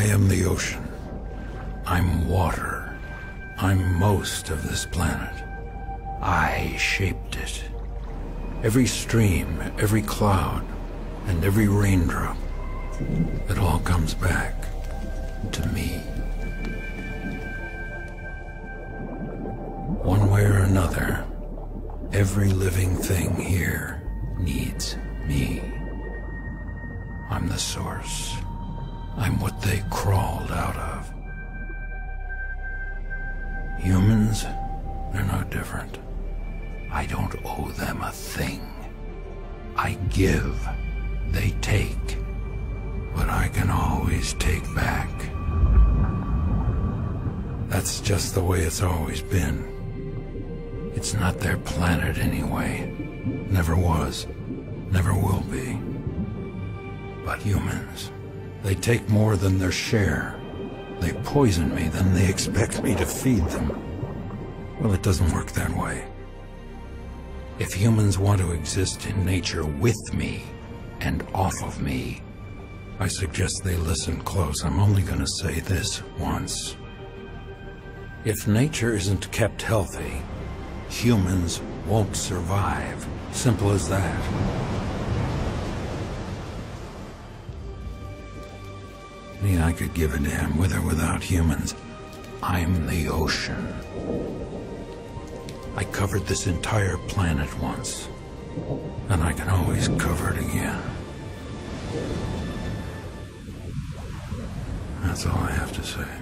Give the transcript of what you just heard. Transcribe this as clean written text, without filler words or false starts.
I am the ocean. I'm water. I'm most of this planet. I shaped it. Every stream, every cloud, and every raindrop, it all comes back to me. One way or another, every living thing here needs me. I'm the source. I'm what they crawled out of. Humans, they're no different. I don't owe them a thing. I give, they take, but I can always take back. That's just the way it's always been. It's not their planet anyway. Never was, never will be. But humans, they take more than their share. They poison me, then they expect me to feed them. Well, it doesn't work that way. If humans want to exist in nature with me and off of me, I suggest they listen close. I'm only going to say this once. If nature isn't kept healthy, humans won't survive. Simple as that. I could give a damn with or without humans. I'm the ocean. I covered this entire planet once, and I can always cover it again. That's all I have to say.